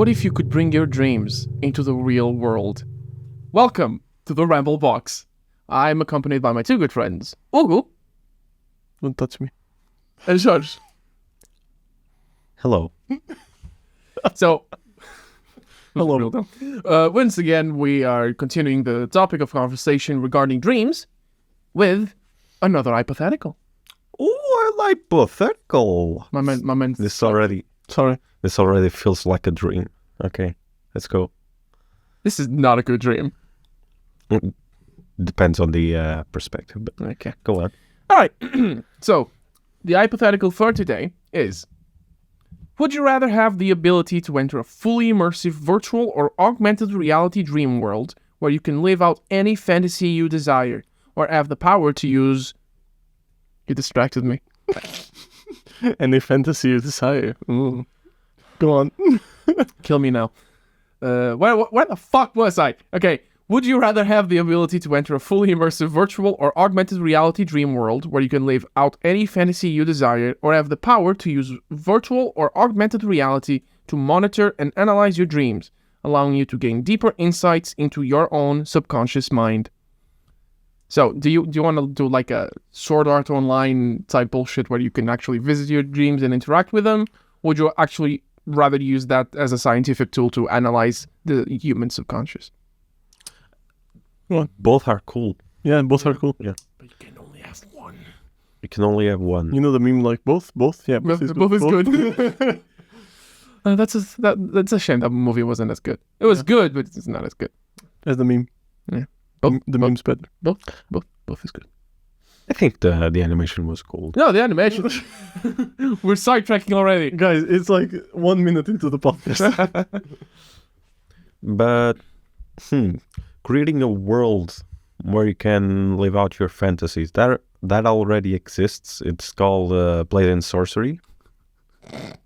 What if you could bring your dreams into the real world? Welcome to the Ramble box. I'm accompanied by my two good friends, Hugo. Don't touch me. And Jorge. Hello. So, Hello. once again, we are continuing the topic of conversation regarding dreams with another hypothetical. Oh, I like hypothetical. My man. This already feels like a dream. Okay, let's go. This is not a good dream. Depends on the perspective, but Okay. go on. All right. So, the hypothetical for today is: would you rather have the ability to enter a fully immersive virtual or augmented reality dream world where you can live out any fantasy you desire, or have the power to use... You distracted me. Any fantasy you desire. Ooh. Go on. Kill me now. Where the fuck was I? Okay. Would you rather have the ability to enter a fully immersive virtual or augmented reality dream world where you can live out any fantasy you desire, or have the power to use virtual or augmented reality to monitor and analyze your dreams, allowing you to gain deeper insights into your own subconscious mind? So, do you want to do like a Sword Art Online type bullshit where you can actually visit your dreams and interact with them? Would you actually rather use that as a scientific tool to analyze the human subconscious? Both are cool. Yeah, both are cool. Yeah. But you can only have one. You can only have one. You know the meme like both? Both? Yeah, Both is good. That's a shame that movie wasn't as good. It was good, but it's not as good. As the meme. Yeah. The meme's better. Both is good. I think the animation was cool. No, the animation. We're sidetracking already. Guys, it's like 1 minute into the podcast. But creating a world where you can live out your fantasies, that already exists. It's called Blade and Sorcery.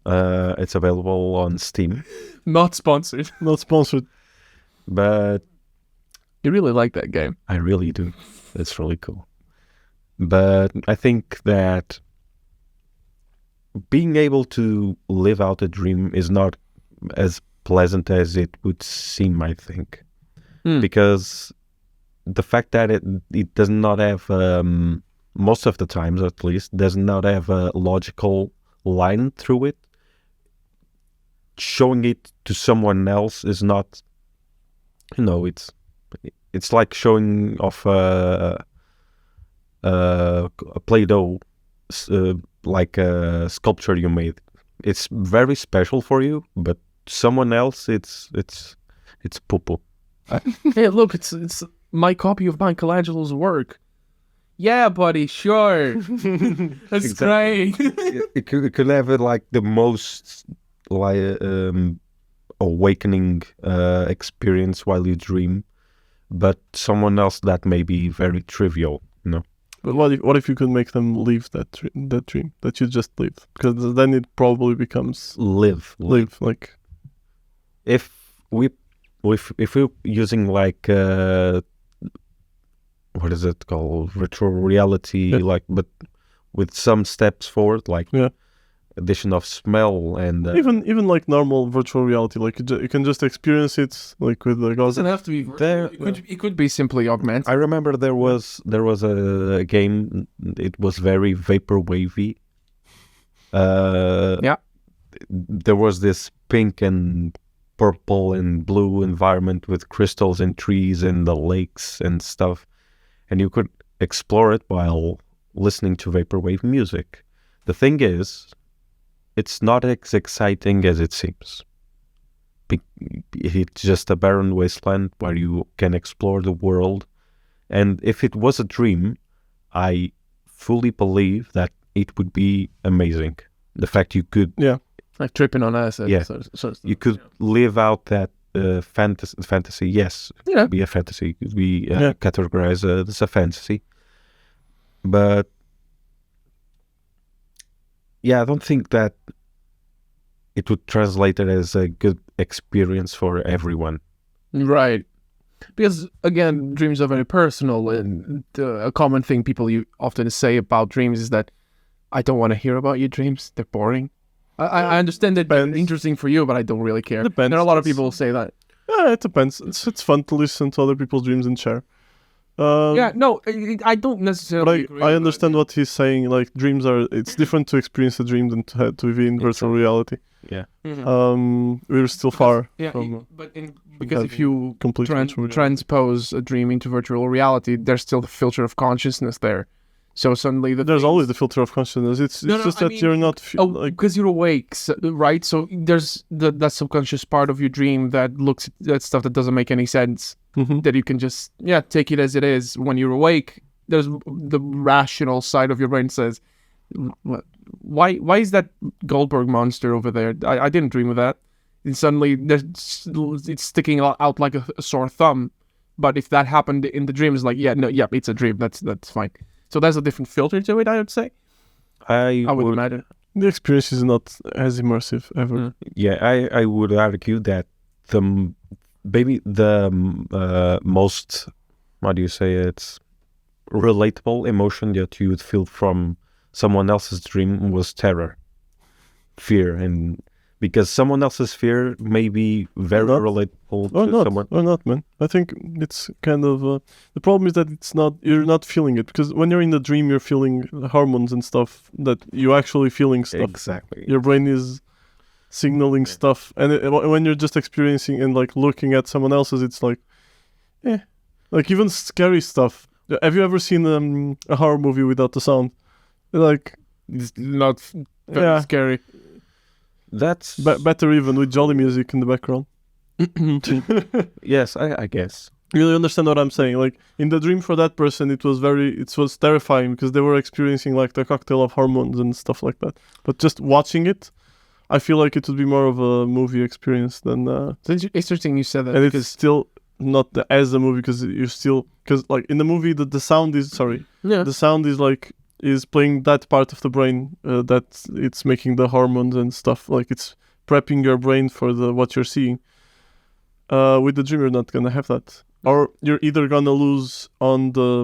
It's available on Steam. Not sponsored. Not sponsored. But You really like that game. I really do. It's really cool. But I think that being able to live out a dream is not as pleasant as it would seem, I think. Because the fact that it does not have, most of the times at least, does not have a logical line through it, showing it to someone else is not, it's like showing off a Play-Doh, like a sculpture you made. It's very special for you, but someone else, it's poo-poo. Hey, look, it's my copy of Michelangelo's work. Yeah, buddy, sure. That's great. It could have like the most awakening experience while you dream, but someone else that may be very trivial, But what if you could make them leave that dream that you just live? Because then it probably becomes live. like If we're using like what is it called, virtual reality, but with some steps forward, like addition of smell and even like normal virtual reality, like you can just experience it like with the It goggles. doesn't have to be virtual. It could be simply augmented. I remember there was a game. It was very vapor wavy. Yeah. There was this pink and purple and blue environment with crystals and trees and the lakes and stuff, and you could explore it while listening to vaporwave music. The thing is, it's not as exciting as it seems. It's just a barren wasteland where you can explore the world. And if it was a dream, I fully believe that it would be amazing. The fact you could... Like tripping on acid. Yeah. You could live out that fantasy. Yes, it could be a fantasy. It could be categorized as a fantasy. But I don't think that it would translate it as a good experience for everyone. Right. Because, again, dreams are very personal, and a common thing people often say about dreams is that I don't want to hear about your dreams. They're boring. I understand that Depends. interesting for you, but I don't really care. Depends. There are a lot of people who say that. Yeah, it depends. It's fun to listen to other people's dreams and share. Yeah, no, I don't But necessarily agree. I understand what he's saying. Like dreams are, it's different to experience a dream than to be in virtual reality. Yeah. Mhm. We're still far Yeah, from because if you complete virtual reality. transpose a dream into virtual reality, there's still the filter of consciousness there. So suddenly There's always the filter of consciousness. It's No, just I that mean- you're not because you're awake, right? So there's that subconscious part of your dream that looks at stuff that doesn't make any sense. Mhm. That you can just take it as it is. When you're awake, there's the rational side of your brain says, why is that Goldberg monster over there? I didn't dream of that. And suddenly it's sticking out like a sore thumb. But if that happened in the dream, it's like it's a dream. That's fine. So there's a different filter to it, I would say. I I would would imagine. The experience is not as immersive ever. Mm. Yeah, I would argue that maybe the most, what do you say, it's relatable emotion that you would feel from someone else's dream was terror, fear, and because someone else's fear may be very Not- relatable Or to not, someone. or not, man. I think it's kind of the problem is that you're not feeling it, because when you're in the dream, you're feeling hormones and stuff that you're actually feeling stuff. Exactly. Your brain is signaling stuff, and when you're just experiencing and like looking at someone else's, it's like, like even scary stuff. Have you ever seen a horror movie without the sound? Like, It's not very Yeah. scary. That's better even with jolly music in the background. yes, I guess. You really understand what I'm saying? Like in the dream for that person, it was terrifying because they were experiencing like the cocktail of hormones and stuff like that. But just watching it, I feel like it would be more of a movie experience than. It's interesting you said that And because it's still not as a movie because like in the movie the sound is the sound is like is playing that part of the brain that it's making the hormones and stuff, like it's prepping your brain for what you're seeing. With the dream you're not gonna have that, or you're either gonna lose on the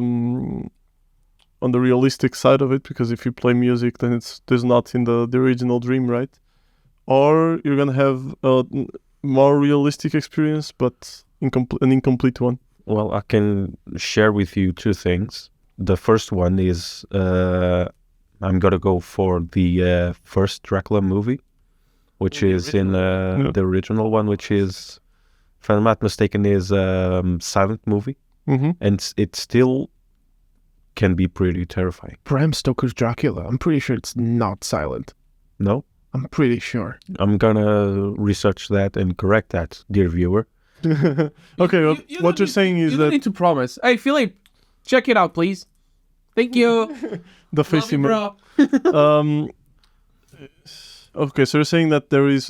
realistic side of it, because if you play music then there's not in the original dream, right? Or you're gonna have a more realistic experience but an incomplete one. Well, I can share with you two things. The first one is I'm gonna go for the first Dracula movie, which is in the original one, which is, if I'm not mistaken, is silent movie, and it still can be pretty terrifying. Bram Stoker's Dracula, I'm pretty sure it's not silent. No, I'm pretty sure. I'm gonna research that and correct that, dear viewer. Okay, what you're saying is you don't that need to promise. Hey, Philip, check it out, please. Thank you. the face Love you, image. bro. Okay, so you're saying that There is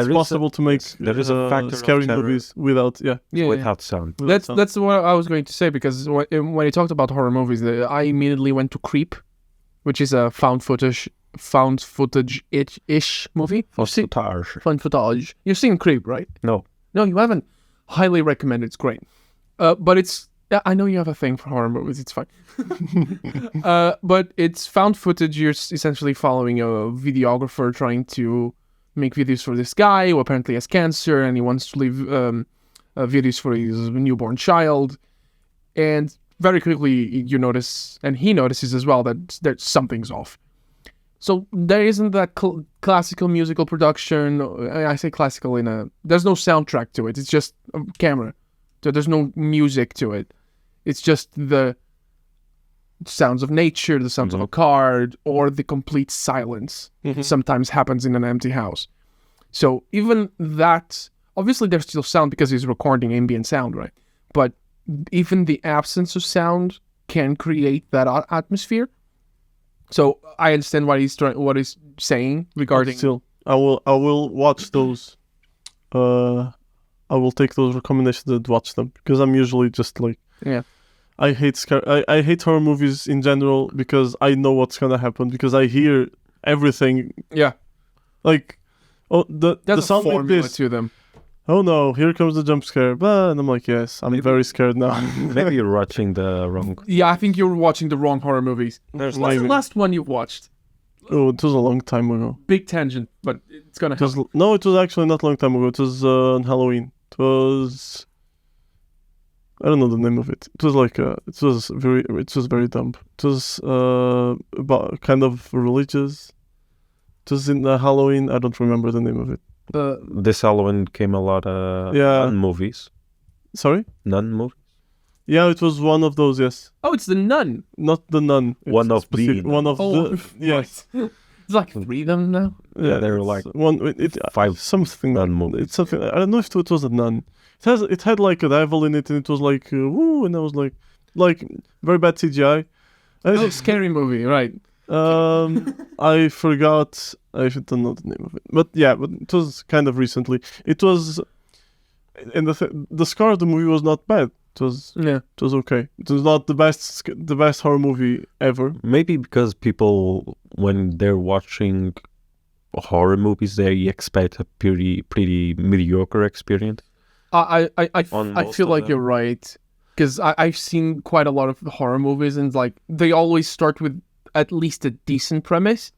possible to make there is a factor of scary terror. movies without Without sound. That's what I was going to say, because when you talked about horror movies, I immediately went to Creep, which is a found footage ish movie. Found footage. You've seen Creep, right? No. No, you haven't. Highly recommend. It's great. But it's. I know you have a thing for horror movies. It's fine. But it's found footage. You're essentially following a videographer trying to make videos for this guy who apparently has cancer, and he wants to leave videos for his newborn child. And very quickly you notice, and he notices as well, that something's off. So there isn't that classical musical production. I say classical there's no soundtrack to it. It's just a camera. So there's no music to it. It's just the sounds of nature, the sounds of a car, or the complete silence. Sometimes happens in an empty house. So even that, obviously there's still sound because he's recording ambient sound, right? But even the absence of sound can create that atmosphere. So I understand what he's saying regarding. Still, I will watch those. I will take those recommendations and watch them, because I'm usually just like, I hate I hate horror movies in general because I know what's gonna happen, because I hear everything. Yeah, like, the sound like this to them. Oh no, here comes the jump scare. And I'm like, yes, I'm very scared now. Maybe you're watching the wrong. Yeah, I think you're watching the wrong horror movies. There's What's the last one you watched? Oh, it was a long time ago. Big tangent, but it's gonna help. No, it was actually not a long time ago. It was on Halloween. It was. I don't know the name of it. It was like it was very dumb. It was about kind of religious. It was in Halloween. I don't remember the name of it. This Halloween came a lot of nun movies. Sorry? Nun movies? Yeah, it was one of those, yes. Oh, it's the Nun. Not the Nun. One of the... One of the... Yes. There's like 3 of them now. Yeah, they're like one. 5 something nun movies. It's something. I don't know if it was a nun. It had like a devil in it, and it was like woo, and I was like very bad CGI. Oh, scary movie, right? I forgot. I don't know the name of it, but it was kind of recently. It was, and the score of the movie was not bad. It was okay. It was not the best horror movie ever. Maybe because people, when they're watching horror movies, they expect a pretty mediocre experience. I feel like you're right, because I've seen quite a lot of horror movies, and like they always start with at least a decent premise,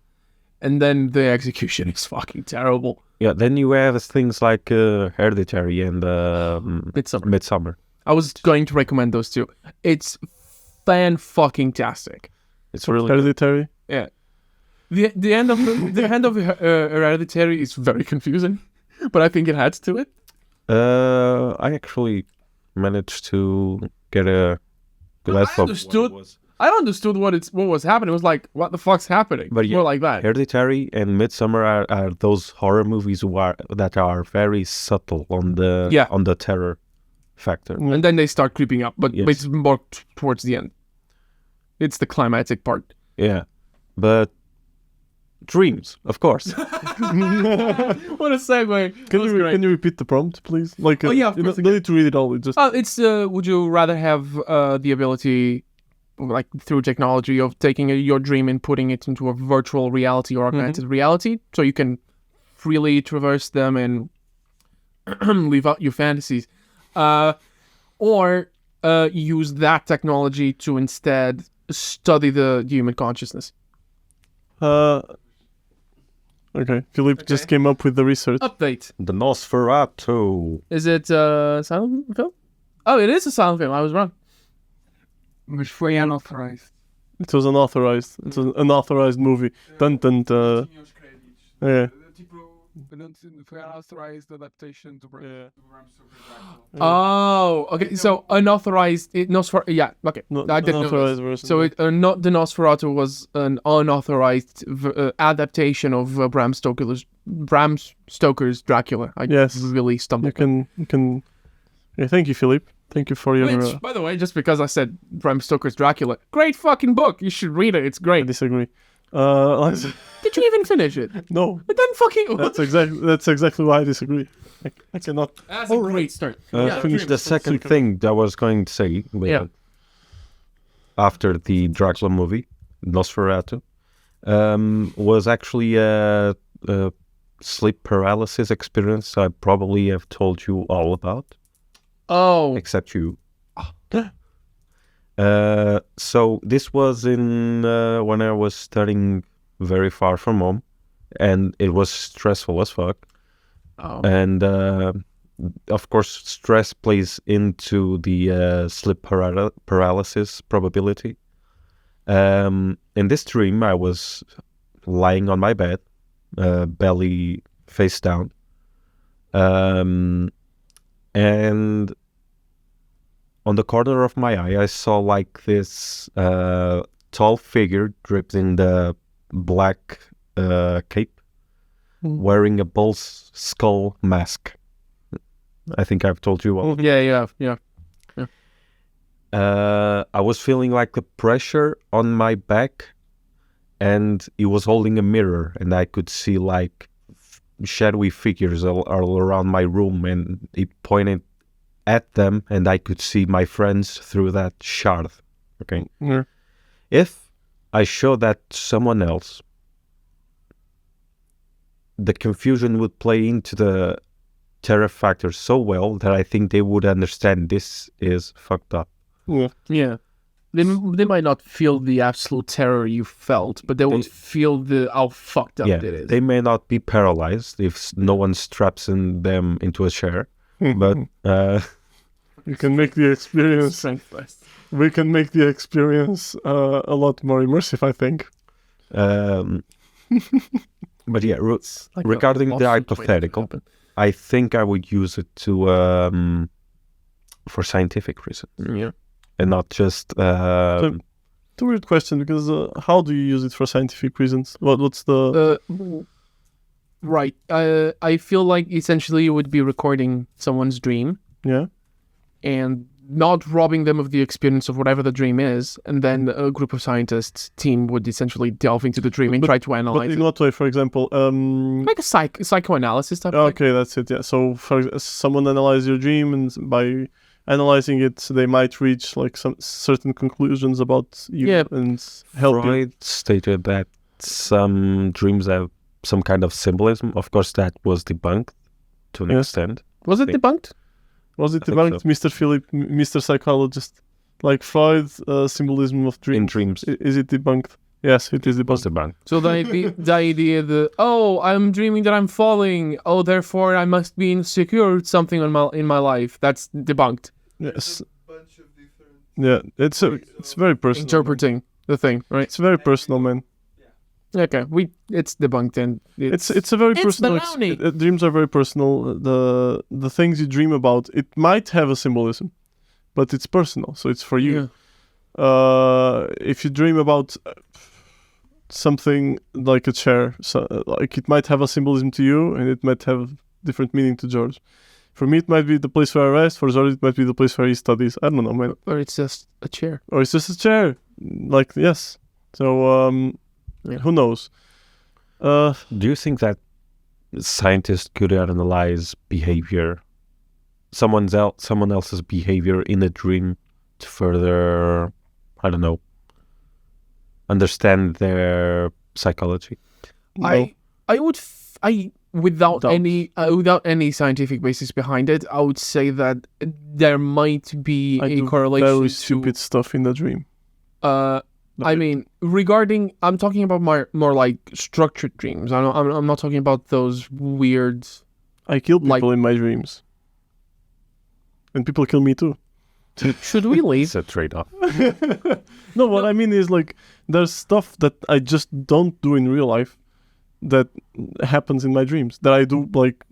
and then the execution is fucking terrible. Yeah, then you have things like Hereditary and Midsummer. I was going to recommend those two. It's fan-fucking-tastic. It's really Hereditary. Yeah. The end of Hereditary is very confusing, but I think it adds to it. I actually managed to get a grasp of what it was. I understood what was happening. It was like, what the fuck's happening? But more like that. Hereditary and Midsummer are those horror movies that are very subtle on the terror factor. And then they start creeping up, but it's more towards the end. It's the climatic part. Yeah, but dreams, of course. What a segue. Can you repeat the prompt, please? Like, of you course. don't need to read it all. It's would you rather have the ability, like through technology, of taking your dream and putting it into a virtual reality or augmented reality, so you can freely traverse them and leave out your fantasies, or use that technology to instead study the human consciousness? Okay, Philippe just came up with the research. Update. The Nosferatu. Is it a silent film? Oh, it is a silent film. I was wrong. Mas foi unauthorized. It was unauthorized. It was an unauthorized movie. Dun. Tinha os créditos. Yeah. Foi unauthorized adaptation to Bram Stoker's Dracula. Oh, okay. So unauthorized. Okay. I didn't know Unauthorized this. version. So not the Nosferatu was an unauthorized adaptation of Bram Stoker's Dracula. I really stumbled. You can. Yeah, thank you, Philippe. Thank you for your. Which, by the way, just because I said Bram Stoker's Dracula, great fucking book. You should read it. It's I great. disagree. Did you even finish it? No. But then fucking. That's exactly why I disagree. I cannot. That's a great start. Finish the second thing that I was going to say. After the Dracula movie, Nosferatu, was actually a sleep paralysis experience I probably have told you all about. Oh. Except you. So this was in when I was studying very far from home, and it was stressful as fuck. Oh. And of course, stress plays into the sleep paralysis probability. In this dream, I was lying on my bed, belly face down, and on the corner of my eye, I saw like this tall figure draped in the black cape, wearing a bull's skull mask. I think I've told you all. Yeah. I was feeling like the pressure on my back, and he was holding a mirror, and I could see like shadowy figures all around my room, and he pointed at them, and I could see my friends through that shard. Okay. Yeah. If I show that to someone else, the confusion would play into the terror factor so well that I think they would understand this is fucked up. Yeah. Yeah. they might not feel the absolute terror you felt, but they would feel how fucked up it is. They may not be paralyzed if no one straps them into a chair, but you can make the experience. Strength. We can make the experience a lot more immersive, I think. But yeah, regarding the hypothetical, I think I would use it to for scientific reasons. Yeah. And not just... It's a weird question, because how do you use it for scientific reasons? What's the... Right. I feel like essentially you would be recording someone's dream. Yeah. And not robbing them of the experience of whatever the dream is, and then a group of scientists team would essentially delve into the dream and try to analyze But in it. what way, for example? Like a psychoanalysis type of thing. Okay, that's it, yeah. So someone analyze your dream, and by analyzing it, they might reach like some certain conclusions about you and help you. Freud stated that some dreams have some kind of symbolism. Of course, that was debunked to an extent. Was it debunked? Was it I think debunked, so. Mr. Philip, Mr. Psychologist? Like Freud's symbolism of dreams. In dreams. Is it debunked? Yes, it is It was debunked. debunked. So the idea I'm dreaming that I'm falling, therefore I must be insecure with something in my life. That's debunked. Yes. Bunch of different. Yeah, it's very personal. Interpreting the thing, right? It's very personal, man. Okay, it's debunked and It's a very It's personal. baloney. Dreams are very personal. The things you dream about, it might have a symbolism, but it's personal, so it's for you. If you dream about something like a chair, like it might have a symbolism to you, and it might have different meaning to George. For me, it might be the place where I rest. For George, it might be the place where he studies. I don't know, man. or it's just a chair. Or it's just a chair. Like, yes. So, who knows? Do you think that scientists could analyze behavior, someone else's behavior in a dream to further, I don't know, understand their psychology? No. Without Doubt. any scientific basis behind it, I would say that there might be I a do correlation very to stupid stuff in the dream. I mean, I'm talking about more like structured dreams. I'm not talking about those weird. I kill people Like- in my dreams. And people kill me too. Should we leave? It's a trade-off. No, what I mean is like there's stuff that I just don't do in real life that happens in my dreams that I do like,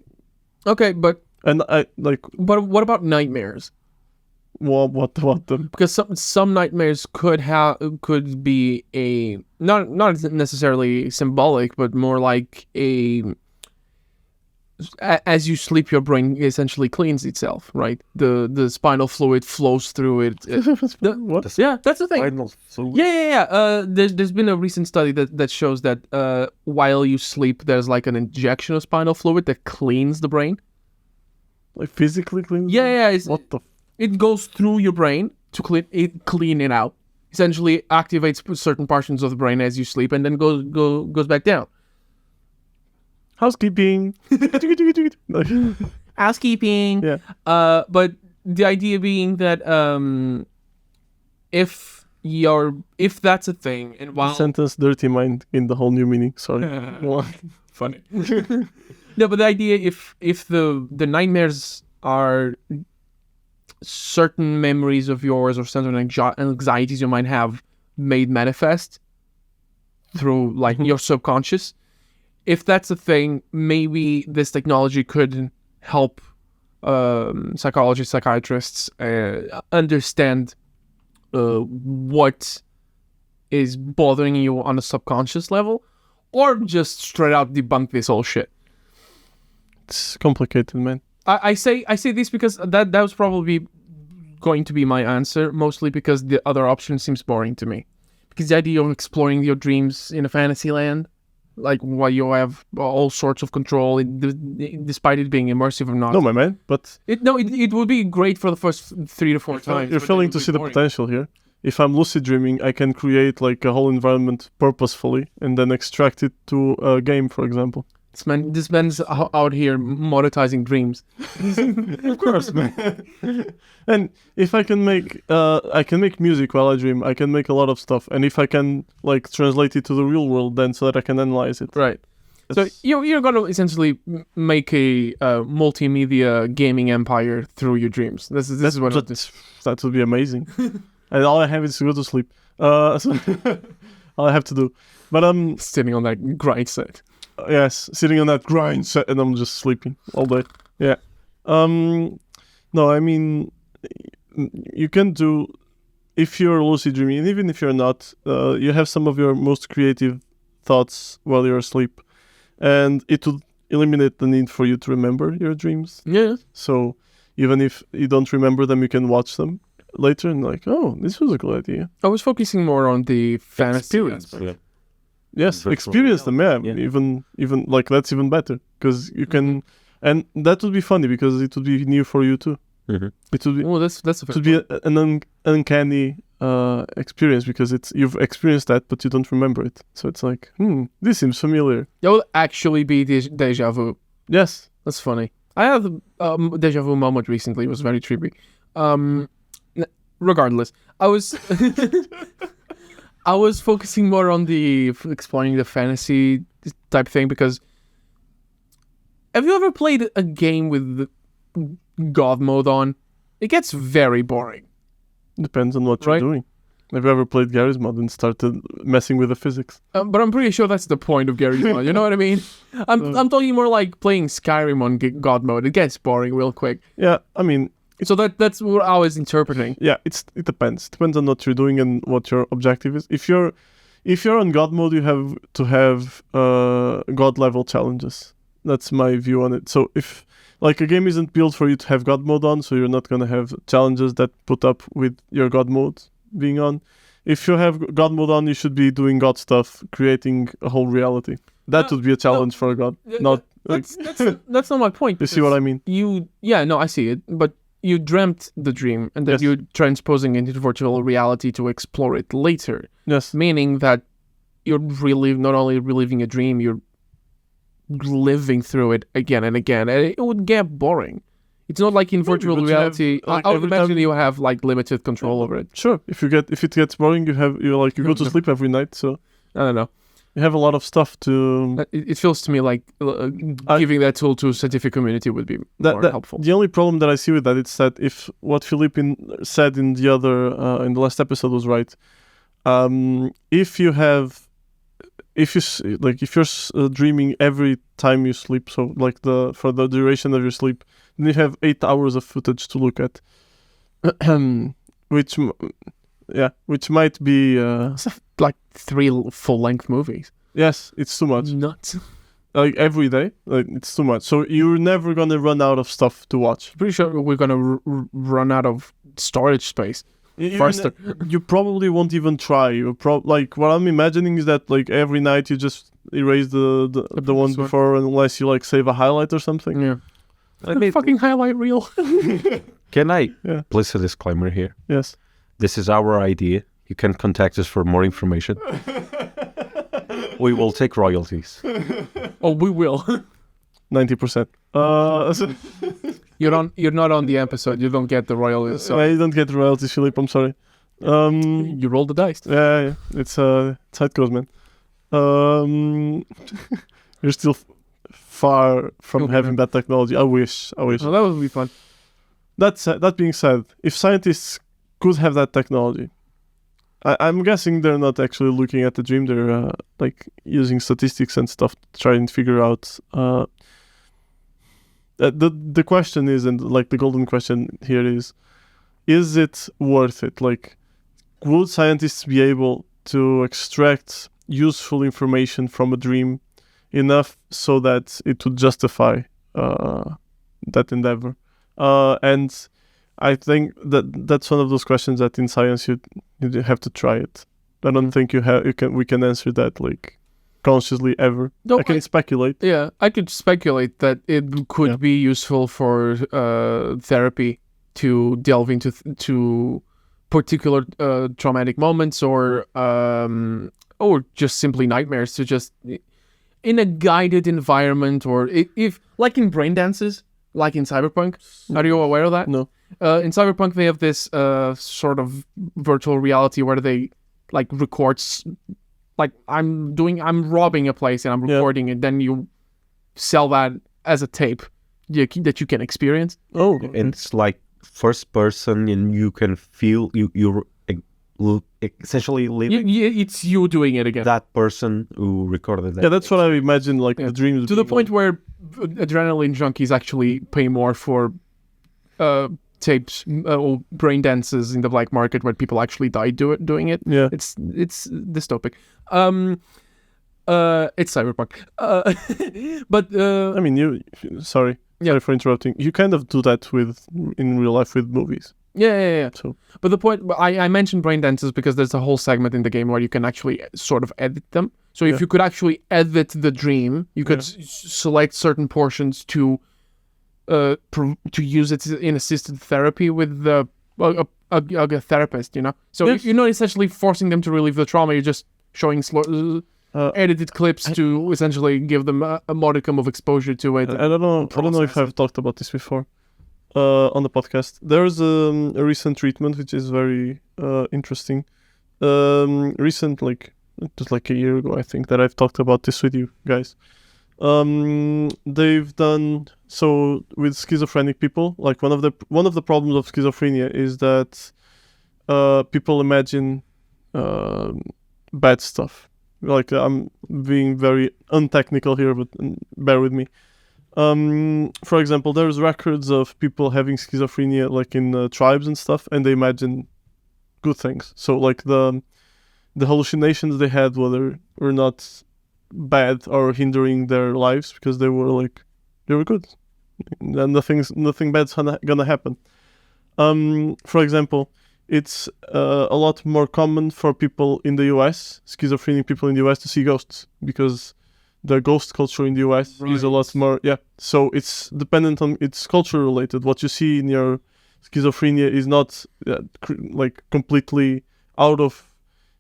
Okay, but and I like what about nightmares? what the Because some nightmares could be a not necessarily symbolic, but more like as you sleep, your brain essentially cleans itself, right? The spinal fluid flows through it. what? Yeah, that's the thing. Final fluid. Yeah. There's been a recent study that shows that while you sleep, there's like an injection of spinal fluid that cleans the brain. Like physically clean? Yeah. What the? It goes through your brain to clean it out. Essentially, activates certain portions of the brain as you sleep, and then goes back down. Housekeeping. Housekeeping. Yeah. But the idea being that if that's a thing, and while Sentence dirty mind in the whole new meaning. Sorry. Go on. funny. No, but the idea if the nightmares are certain memories of yours or certain anxieties you might have made manifest through like your subconscious, if that's a thing, maybe this technology could help psychologists, psychiatrists understand what is bothering you on a subconscious level, or just straight out debunk this whole shit. It's complicated, man. I say this because that was probably going to be my answer, mostly because the other option seems boring to me. Because the idea of exploring your dreams in a fantasy land, like while you have all sorts of control, despite it being immersive or not. No, my man. But It would be great for the first 3 to 4 times. you're but failing then it to would see be the boring. potential here. If I'm lucid dreaming, I can create like a whole environment purposefully and then extract it to a game, for example. This man's out here monetizing dreams. Of course, man. And if I can make music while I dream. I can make a lot of stuff. And if I can like translate it to the real world, then so that I can analyze it. Right. So you're gonna essentially make a multimedia gaming empire through your dreams. This is what that would be amazing. And all I have is to go to sleep. So all I have to do. But sitting on that grind set. Yes, sitting on that grind set, and I'm just sleeping all day. Yeah. No, I mean, you can do, if you're lucid dreaming, and even if you're not, you have some of your most creative thoughts while you're asleep, and it would eliminate the need for you to remember your dreams. Yeah. So even if you don't remember them, you can watch them later and like, oh, this was a good idea. I was focusing more on the fantasy aspect. Yeah. Yes, Virtual experience them. reality, Yeah, yeah. even like that's even better because you can, and that would be funny because it would be new for you too. Mhm. It would be. Oh, that's a It would be an uncanny experience because you've experienced that, but you don't remember it. So it's like, this seems familiar. That will actually be deja vu. Yes. That's funny. I had a deja vu moment recently. It was very trippy. Regardless, I was I was focusing more on the exploring the fantasy type thing because have you ever played a game with the God mode on? It gets very boring. Depends on what you're Right. doing. Have you ever played Garry's Mod and started messing with the physics? But I'm pretty sure that's the point of Gary's mod. You know what I mean? I'm talking more like playing Skyrim on God mode. It gets boring real quick. Yeah, I mean, So that's what I was interpreting. yeah, it depends. Depends on what you're doing and what your objective is. If you're on God mode, you have to have God level challenges. That's my view on it. So if like a game isn't built for you to have God mode on, so you're not gonna have challenges that put up with your God mode being on. If you have God mode on, you should be doing God stuff, creating a whole reality. That would be a challenge for a God. Not That's not my point. you see what I mean? I see it, but you dreamt the dream and then Yes. you're transposing it into virtual reality to explore it later. Yes. Meaning that you're not only reliving a dream, you're living through it again and again, and it would get boring. It's not like in virtual but you have, reality. like, I would every imagine time- you have like limited control over it. Sure. If it gets boring, you go to sleep every night, so I don't know. you have a lot of stuff to. It feels to me like giving that tool to a scientific community would be more helpful. The only problem that I see with that is that if what Philippe said in the in the last episode was right, if you're dreaming every time you sleep, so like for the duration of your sleep, then you have 8 hours of footage to look at, which might be Like 3 full-length movies. yes, it's too much. Nuts. Like every day, like it's too much. So you're never gonna run out of stuff to watch. Pretty sure we're gonna run out of storage space. Faster. You probably won't even try. Like what I'm imagining is that like every night you just erase the one previous one. before unless you like save a highlight or something. Yeah. Fucking highlight reel. Can I Yeah. place a disclaimer here? Yes. This is our idea. You can contact us for more information. We will take royalties. Oh, we will. 90%. You're not on the episode. You don't get the royalties. So I don't get royalties, Philippe. I'm sorry. you roll the dice. Yeah. It's how it goes, man. You're still far from Okay, having man. that technology. I wish. Well, that would be fun. That being said, if scientists could have that technology, I'm guessing they're not actually looking at the dream. They're like using statistics and stuff to try and figure out. The question is, and like the golden question here is it worth it? Like, would scientists be able to extract useful information from a dream enough so that it would justify that endeavor? And I think that's one of those questions that in science you have to try it. I don't think we can answer that like consciously ever. No, I can speculate. Yeah, I could speculate that it could be useful for therapy to delve into to particular traumatic moments or just simply nightmares to just in a guided environment, or if like in brain dances, like in Cyberpunk. Are you aware of that? No. In Cyberpunk, they have this sort of virtual reality where they like records, like I'm robbing a place and I'm recording it. Then you sell that as a tape that you can experience. Oh, And it's like first person, and you can feel you're essentially living It's you doing it again. that person who recorded that. yeah, that's what I imagine. Like the dreams To the being point where adrenaline junkies actually pay more for tapes or brain dances in the black market where people actually die doing it. Yeah. It's dystopic. It's cyberpunk. But I mean, sorry for interrupting. You kind of do that in real life with movies. yeah. So But the point, I mentioned brain dances because there's a whole segment in the game where you can actually sort of edit them. So if you could actually edit the dream, you could select certain portions to use it in assisted therapy with a therapist, you know? So you're not essentially forcing them to relieve the trauma, you're just showing edited clips to essentially give them a modicum of exposure to it. I don't know if I've talked about this before on the podcast. There's a recent treatment which is very interesting. Recent, like just like a year ago, I think, that I've talked about this with you guys. They've done so with schizophrenic people. Like one of the problems of schizophrenia is that people imagine bad stuff. Like I'm being very untechnical here, but bear with me. For example, there's records of people having schizophrenia, like in tribes and stuff, and they imagine good things. So like the hallucinations they had were not bad or hindering their lives because they were good, and nothing bad's gonna happen. For example, it's a lot more common for people in the US, schizophrenic people in the US, to see ghosts because the ghost culture in the US is a lot more. Yeah, so it's dependent on, it's culture related. What you see in your schizophrenia is not like completely out of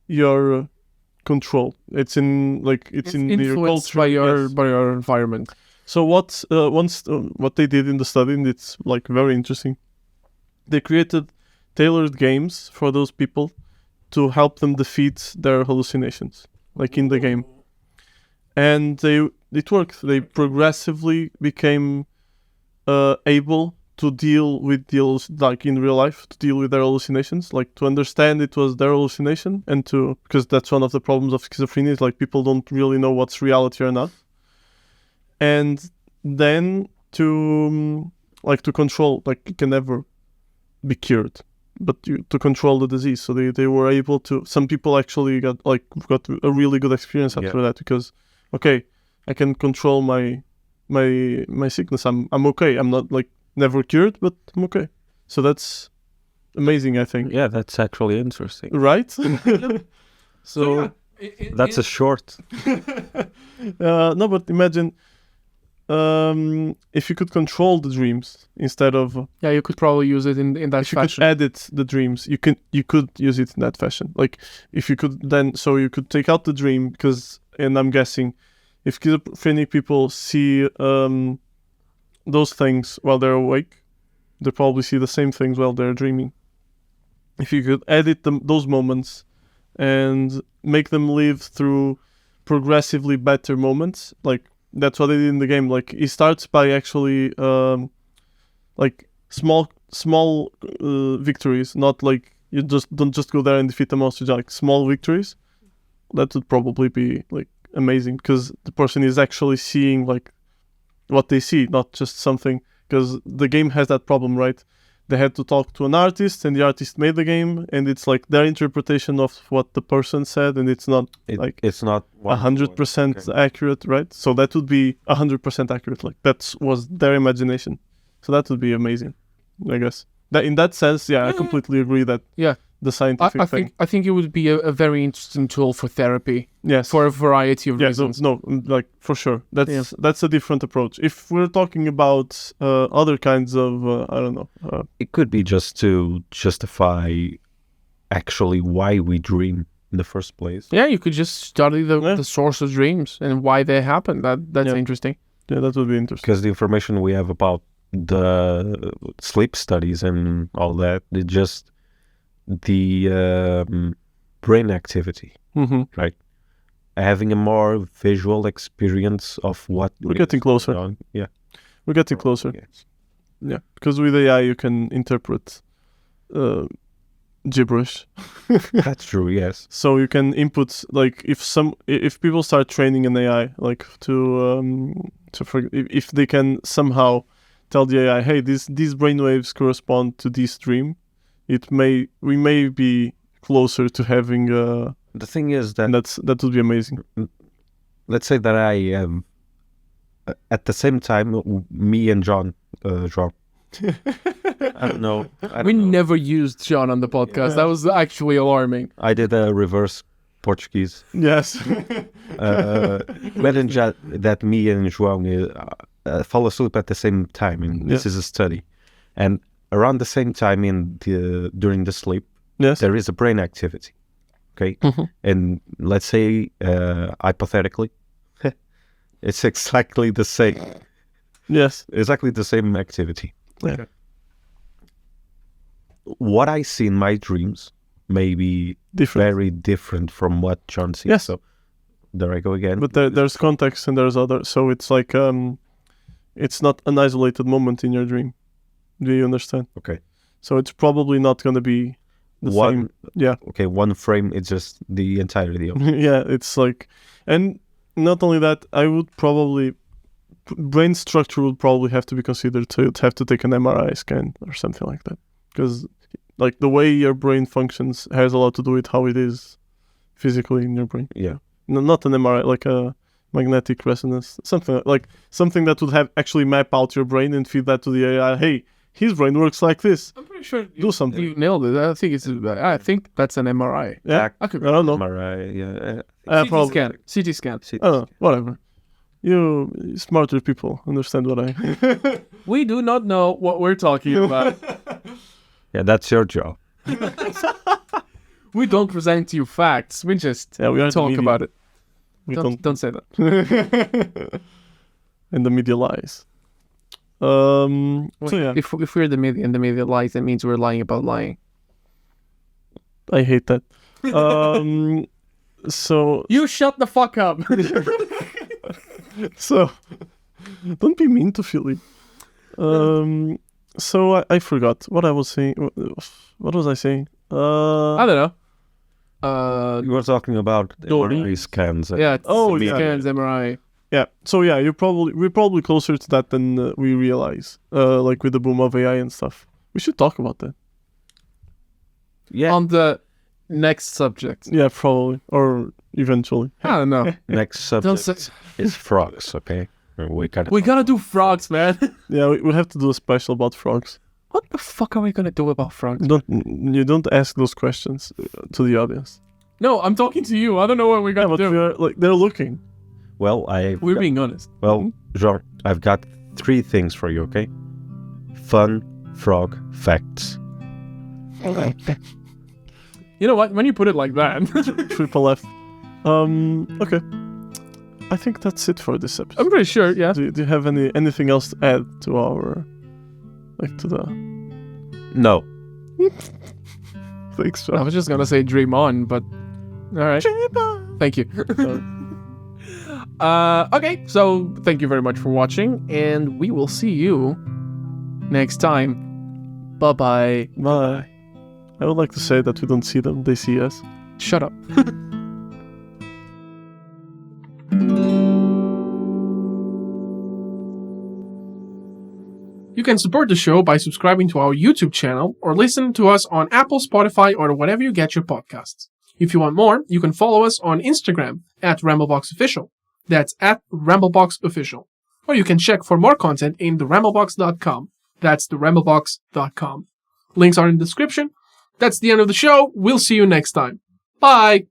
your control. It's in your influenced culture, by your environment. So what they did in the study, and it's like very interesting, they created tailored games for those people to help them defeat their hallucinations, like in the game. And it worked. They progressively became able to deal with like in real life, to deal with their hallucinations, like to understand it was their hallucination, and because that's one of the problems of schizophrenia, is like people don't really know what's reality or not. And then to control, like it can never be cured, but to control the disease. So they were able to. Some people actually got a really good experience after that, because okay, I can control my sickness. I'm okay. I'm not like never cured, but I'm okay. So that's amazing, I think. Yeah, that's actually interesting. Right? So that's a short. No, but imagine if you could control the dreams instead of you could probably use it in that if you fashion. could edit the dreams, you could use it in that fashion. Like if you could then, so you could take out the dream, because, and I'm guessing if schizophrenic people see those things while they're awake, they probably see the same things while they're dreaming. If you could edit those moments and make them live through progressively better moments, like that's what they did in the game. Like it starts by actually like small victories, not like you don't just go there and defeat the monster, like small victories. That would probably be like amazing, because the person is actually seeing like what they see, not just something, because the game has that problem, right? They had to talk to an artist, and the artist made the game, and it's like their interpretation of what the person said, and it's not it's not 100% accurate, right? So that would be 100% accurate. Like that was their imagination. So that would be amazing, I guess. That in that sense, I completely agree that the scientific thing. I think it would be a very interesting tool for therapy. Yes. For a variety of reasons. No, like for sure. That's a different approach. If we're talking about other kinds of, I don't know. It could be just to justify actually why we dream. in the first place. Yeah, you could just study the source of dreams and why they happen. That's interesting. Yeah, that would be interesting. Because the information we have about the sleep studies and all that, it's just the brain activity, right? Having a more visual experience of what we're getting closer. Yeah, we're getting closer. Yes. Yeah, because with AI you can interpret gibberish. That's true. Yes. So you can input, like, if people start training an AI, like if they can somehow tell the AI, hey, these brainwaves correspond to this dream, we may be closer to having. The thing is that that would be amazing. Let's say that I am at the same time, me and João. I don't know. We never used John on the podcast. That was actually alarming. I did a reverse Portuguese. Yes. Imagine that me and João fall asleep at the same time, and this is a study. And around the same time during the sleep, there is a brain activity. Okay? And let's say, hypothetically, it's exactly the same. Yes. Exactly the same activity. Okay. What I see in my dreams may be very different from what John sees. Yes. So there I go again. But there's context and there's other. So it's like it's not an isolated moment in your dream. Do you understand? Okay. So it's probably not going to be the same. Yeah. Okay. One frame. It's just the entirety of it. Yeah. It's like, and not only that, I would probably. Brain structure would probably have to be considered, so you'd have to take an MRI scan or something like that, because like the way your brain functions has a lot to do with how it is physically in your brain. Yeah. No, not an MRI, like a magnetic resonance, something that would have actually map out your brain and feed that to the AI. Hey, his brain works like this. I'm pretty sure do something. You nailed it. I think that's an MRI. Yeah, I don't know. MRI. Yeah. CT scan. I don't know. Whatever. You smarter people understand what I. We do not know what we're talking about. Yeah, that's your job. We don't present you facts. We just we talk about it. Don't say that. And the media lies. If we're the media and the media lies, that means we're lying about lying. I hate that. So you shut the fuck up. So don't be mean to Philly. So I forgot what I was saying. What was I saying? I don't know. You were talking about MRI scans. Scans, MRI. Yeah. So yeah, we're probably closer to that than we realize. Like with the boom of AI and stuff. We should talk about that. Yeah. On the next subject. Yeah, probably, or eventually. I don't know. Next subject is frogs. Okay. We gotta do frogs, man. Yeah, we have to do a special about frogs. What the fuck are we gonna do about frogs? You don't ask those questions to the audience. No, I'm talking to you. I don't know what we're gonna do. They're looking. Well, we're being honest. Well, Jorge, I've got 3 things for you. Okay. Fun frog facts. You know what? When you put it like that, triple F. Okay. I think that's it for this episode. I'm pretty sure, yeah. Do you have anything else to add to our, to the... No. Thanks, I was just gonna say dream on, but... Alright. Thank you. Okay, so thank you very much for watching, and we will see you next time. Bye-bye. Bye. I would like to say that we don't see them, they see us. Shut up. You can support the show by subscribing to our YouTube channel or listen to us on Apple, Spotify, or wherever you get your podcasts. If you want more, you can follow us on Instagram at RambleBoxOfficial. That's at RambleBoxOfficial. Or you can check for more content in theramblebox.com. That's theramblebox.com. Links are in the description. That's the end of the show. We'll see you next time. Bye!